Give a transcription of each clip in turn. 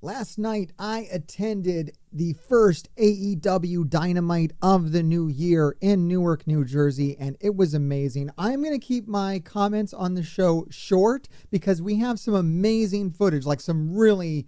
Last night, I attended the first AEW Dynamite of the new year in Newark, New Jersey, and it was amazing. I'm going to keep my comments on the show short because we have some amazing footage, like some really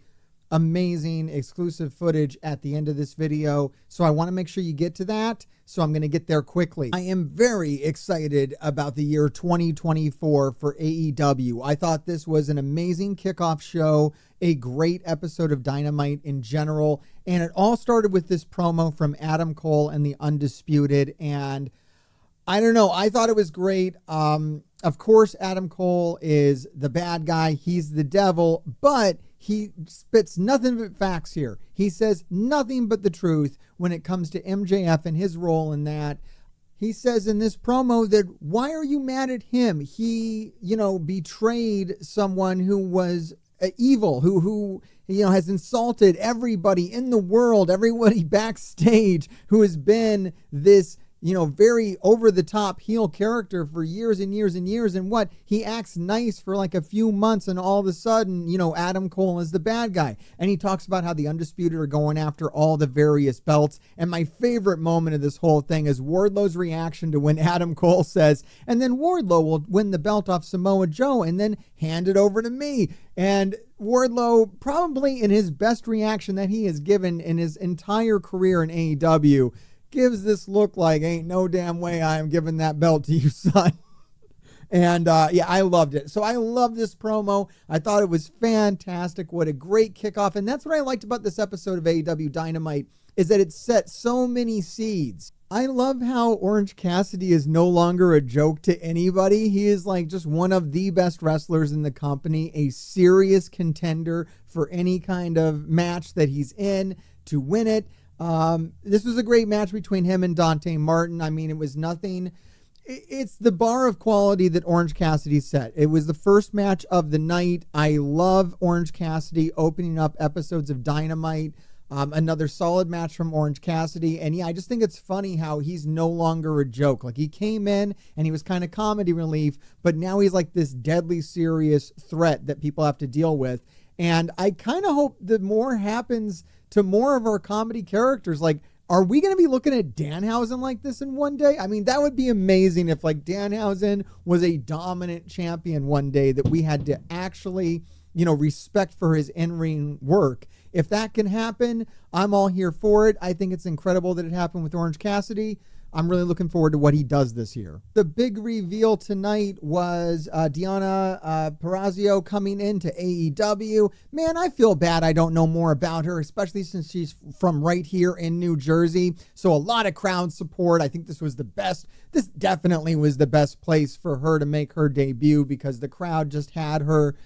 amazing exclusive footage at the end of this video. So I want to make sure you get to that. So I'm going to get there quickly. I am very excited about the year 2024 for AEW. I thought this was an amazing kickoff show, a great episode of Dynamite in general. And it all started with this promo from Adam Cole and the Undisputed. And I don't know, I thought it was great. Of course, Adam Cole is the bad guy. He's the devil, but he spits nothing but facts here. He says nothing but the truth when it comes to MJF and his role in that. He says in this promo that, why are you mad at him? He, betrayed someone who was evil, who has insulted everybody in the world, everybody backstage, who has been this very over-the-top heel character for years and years and years. And what? He acts nice for like a few months, and all of a sudden, Adam Cole is the bad guy. And he talks about how the Undisputed are going after all the various belts. And my favorite moment of this whole thing is Wardlow's reaction to when Adam Cole says, and then Wardlow will win the belt off Samoa Joe and then hand it over to me. And Wardlow, probably in his best reaction that he has given in his entire career in AEW, gives this look like, ain't no damn way I am giving that belt to you, son. And I loved it. So I love this promo. I thought it was fantastic. What a great kickoff. And that's what I liked about this episode of AEW Dynamite, is that it set so many seeds. I love how Orange Cassidy is no longer a joke to anybody. He is like just one of the best wrestlers in the company, a serious contender for any kind of match that he's in to win it. This was a great match between him and Dante Martin. I mean, it was nothing. It's the bar of quality that Orange Cassidy set. It was the first match of the night. I love Orange Cassidy opening up episodes of Dynamite. Another solid match from Orange Cassidy. And I just think it's funny how he's no longer a joke. Like, he came in and he was kind of comedy relief, but now he's like this deadly serious threat that people have to deal with. And I kind of hope that more happens to more of our comedy characters. Like, are we going to be looking at Danhausen like this in one day? I mean, that would be amazing if like Danhausen was a dominant champion one day that we had to actually, respect for his in-ring work. If that can happen, I'm all here for it. I think it's incredible that it happened with Orange Cassidy. I'm really looking forward to what he does this year. The big reveal tonight was Deonna Purrazzo coming into AEW. Man, I feel bad I don't know more about her, especially since she's from right here in New Jersey. So a lot of crowd support. I think this was the best. This definitely was the best place for her to make her debut because the crowd just had her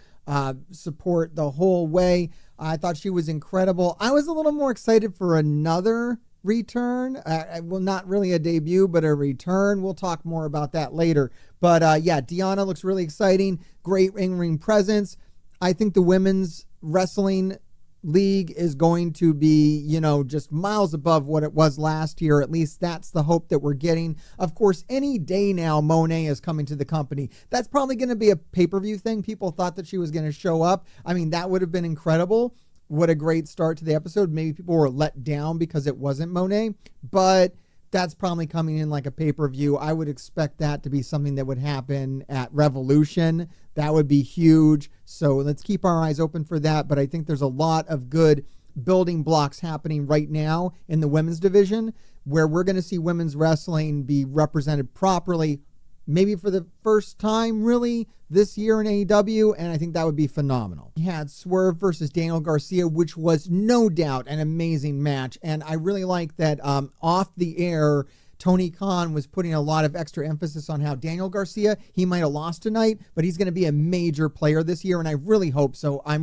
support the whole way. I thought she was incredible. I was a little more excited for another return. Well, not really a debut, but a return. We'll talk more about that later. But Deonna looks really exciting. Great in-ring presence. I think the women's wrestling league is going to be, just miles above what it was last year. At least that's the hope that we're getting. Of course, any day now, Monet is coming to the company. That's probably going to be a pay-per-view thing. People thought that she was going to show up. I mean, that would have been incredible. What a great start to the episode. Maybe people were let down because it wasn't Monet, but that's probably coming in like a pay-per-view. I would expect that to be something that would happen at Revolution. That would be huge. So let's keep our eyes open for that. But I think there's a lot of good building blocks happening right now in the women's division where we're going to see women's wrestling be represented properly, maybe for the first time really this year in AEW, and I think that would be phenomenal. We had Swerve versus Daniel Garcia, which was no doubt an amazing match, and I really like that off the air, Tony Khan was putting a lot of extra emphasis on how Daniel Garcia, he might have lost tonight, but he's going to be a major player this year, and I really hope so. I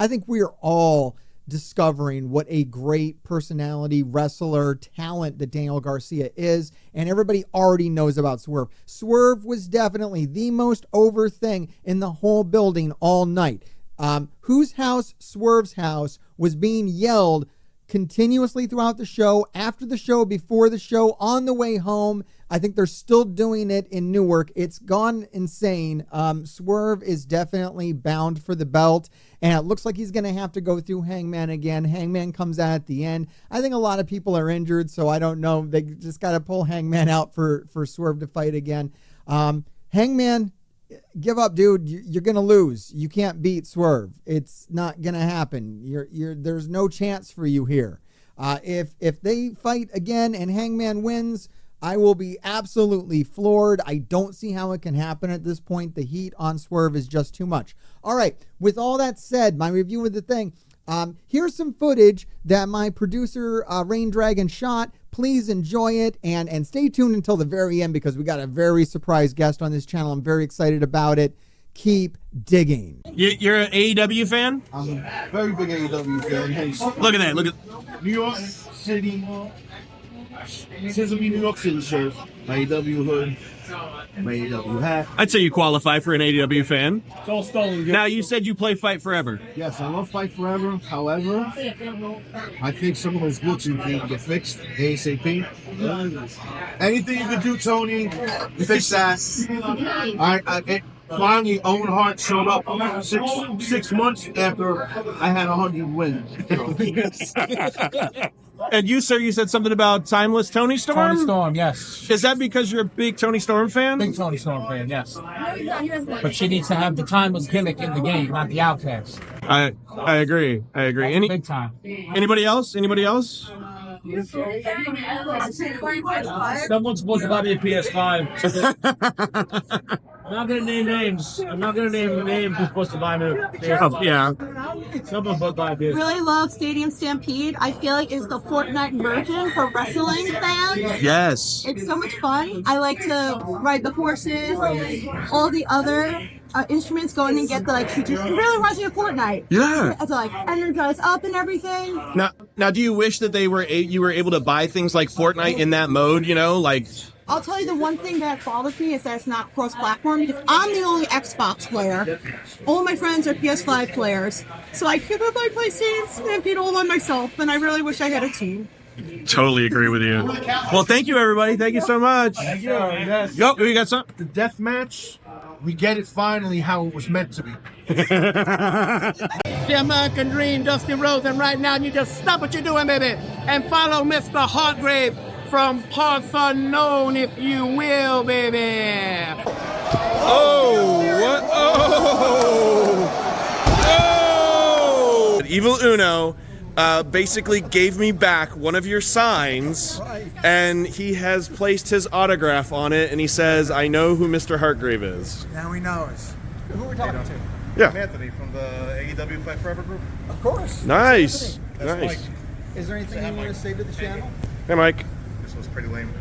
think we're all discovering what a great personality, wrestler, talent that Daniel Garcia is, and everybody already knows about Swerve. Swerve was definitely the most over thing in the whole building all night. Whose house? Swerve's house was being yelled continuously throughout the show, after the show, before the show, on the way home. I think they're still doing it in Newark. It's gone insane. Swerve is definitely bound for the belt, and it looks like he's going to have to go through Hangman again. Hangman comes out at the end. I think a lot of people are injured, so I don't know. They just got to pull Hangman out for Swerve to fight again. Hangman, give up, dude. You're going to lose. You can't beat Swerve. It's not going to happen. There's no chance for you here. If they fight again and Hangman wins, I will be absolutely floored. I don't see how it can happen at this point. The heat on Swerve is just too much. All right. With all that said, my review of the thing, here's some footage that my producer, Rain Dragon, shot. Please enjoy it and stay tuned until the very end because we got a very surprise guest on this channel. I'm very excited about it. Keep digging. You're an AEW fan? I'm a very big AEW fan. Hence, Look at that. Look at New York City. Sesame New York City shirt. My AEW hood. My AEW hat. I'd say you qualify for an AEW fan. It's all stolen. Now, you said you play Fight Forever. Yes, I love Fight Forever. However, I think some of those glitches need to get fixed ASAP. Anything you can do, Tony, fix that. Finally, Owen Hart showed up 6 months after I had 100 wins. And you, sir, you said something about Timeless Tony Storm? Tony Storm, yes. Is that because you're a big Tony Storm fan? Big Tony Storm fan, yes. But she needs to have the timeless gimmick in the game, not the outcast. I agree. I agree. Big time. Anybody else? Anybody else? Someone's supposed to buy me a PS5. I'm not going to name names. I'm not going to name names who's supposed to buy me a PS5. Yeah. Someone's supposed to buy a PS5. Really love Stadium Stampede. I feel like it's the Fortnite version for wrestling fans. Yes. It's so much fun. I like to ride the horses, all the other instruments, going and get the it really reminds me of Fortnite. Yeah. To energize up and everything. Now, do you wish that you were able to buy things like Fortnite in that mode? You know, like. I'll tell you the one thing that bothers me is that it's not cross-platform because I'm the only Xbox player. All my friends are PS5 players. So I give up my PlayStation Stampede all by myself, and I really wish I had a team. Totally agree with you. Well, thank you, everybody. Thank you so much. Thank you. Yes. Yo, you got something? The death match, we get it finally how it was meant to be. The American Dream, Dusty Rose, and right now you just stop what you're doing, baby, and follow Mr. Hargrave from parts unknown, if you will, baby. Oh, what? Oh! Evil Uno basically gave me back one of your signs, and he has placed his autograph on it, and he says, I know who Mr. Hargrave is. Now he knows. Who we're talking to? Yeah. I'm Anthony from the AEW Fight Forever group. Of course. Nice. That's Nice. Mike. Is there anything you want to say to the channel? Hey, Mike. This was pretty lame.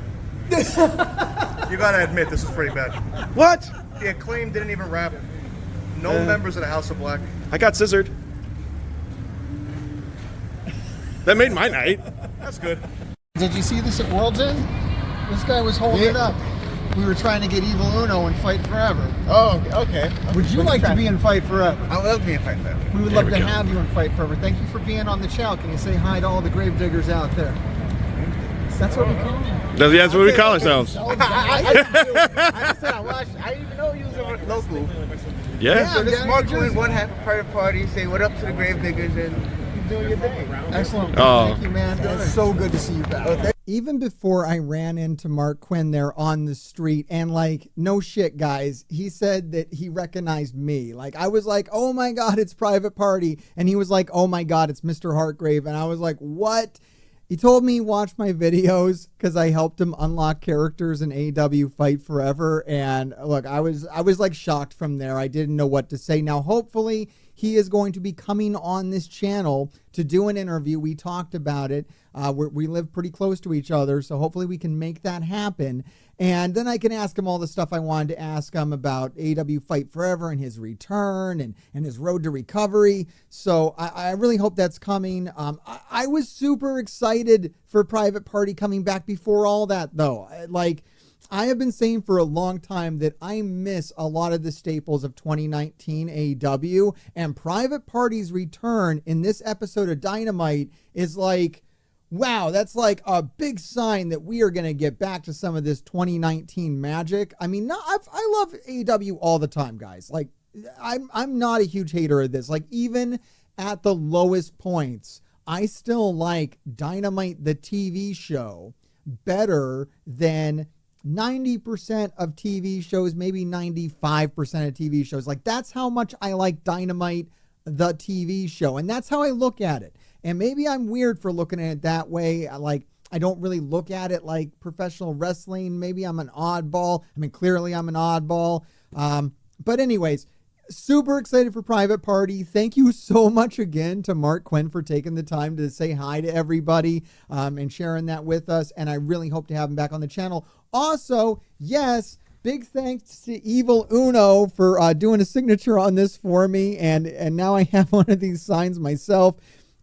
You gotta admit, this is pretty bad. What? The Acclaim didn't even rap. No members of the House of Black. I got scissored. That made my night. That's good. Did you see this at World's End? This guy was holding it up. We were trying to get Evil Uno in Fight Forever. Oh, okay. Would you like to be in Fight Forever? I would love to be in Fight Forever. We would love to have you in Fight Forever. Thank you for being on the channel. Can you say hi to all the gravediggers out there? That's what we call them. That's what we call ourselves. I didn't even know you was a local. Yeah. So this MARQ in one half of private party, say what up to the gravediggers and doing your thing. Excellent. Oh. Thank you, man. It's so good to see you back. Even before I ran into Mark Quinn there on the street, and no shit, guys, he said that he recognized me. I was like, oh my God, it's Private Party. And he was like, oh my God, it's Mr. Hargrave. And I was like, what? He told me he watched my videos because I helped him unlock characters in AEW Fight Forever. And look, I was shocked from there. I didn't know what to say. Now, hopefully, he is going to be coming on this channel to do an interview. We talked about it. We live pretty close to each other, so hopefully we can make that happen. And then I can ask him all the stuff I wanted to ask him about AEW Fight Forever and his return and his road to recovery. So I really hope that's coming. I was super excited for Private Party coming back before all that, though. I have been saying for a long time that I miss a lot of the staples of 2019 AEW, and Private Party's return in this episode of Dynamite is wow, that's like a big sign that we are going to get back to some of this 2019 magic. I mean, I love AEW all the time, guys. Like, I'm not a huge hater of this. Like, even at the lowest points, I still like Dynamite, the TV show, better than 90% of TV shows, maybe 95% of TV shows. Like, that's how much I like Dynamite, the TV show. And that's how I look at it. And maybe I'm weird for looking at it that way. Like, I don't really look at it like professional wrestling. Maybe I'm an oddball. I mean, clearly I'm an oddball. But anyways, super excited for Private Party. Thank you so much again to MARQ QUEN for taking the time to say hi to everybody and sharing that with us. And I really hope to have him back on the channel. Also, yes, big thanks to Evil Uno for doing a signature on this for me. And now I have one of these signs myself.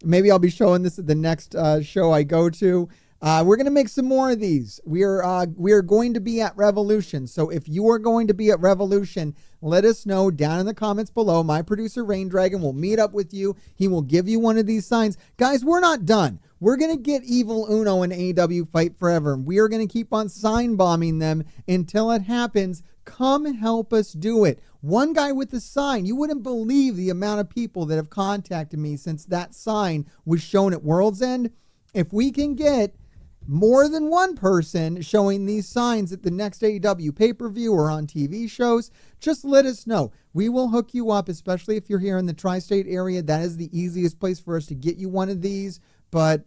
Maybe I'll be showing this at the next show I go to. We're going to make some more of these. We are going to be at Revolution. So if you are going to be at Revolution, let us know down in the comments below. My producer, Rain Dragon, will meet up with you. He will give you one of these signs. Guys, we're not done. We're going to get Evil Uno and AEW Fight Forever. And we are going to keep on sign bombing them until it happens. Come help us do it. One guy with the sign, you wouldn't believe the amount of people that have contacted me since that sign was shown at World's End. If we can get more than one person showing these signs at the next AEW pay-per-view or on TV shows, just let us know. We will hook you up, especially if you're here in the tri-state area. That is the easiest place for us to get you one of these. But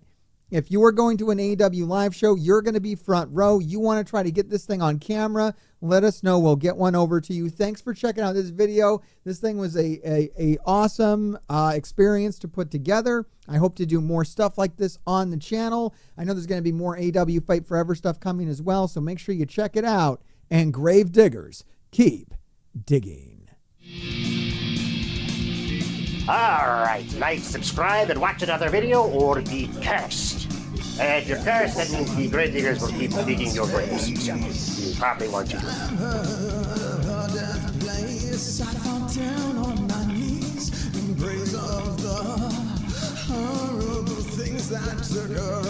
if you are going to an AEW live show, you're going to be front row. You want to try to get this thing on camera, let us know. We'll get one over to you. Thanks for checking out this video. This thing was a awesome experience to put together. I hope to do more stuff like this on the channel. I know there's going to be more AEW Fight Forever stuff coming as well, so make sure you check it out. And grave diggers, keep digging. Alright, like, subscribe, and watch another video, or be cursed. And if you're cursed, that means the grave diggers will keep digging your graves. You probably want you to. I fell down on my knees in praise of the horrible things that took her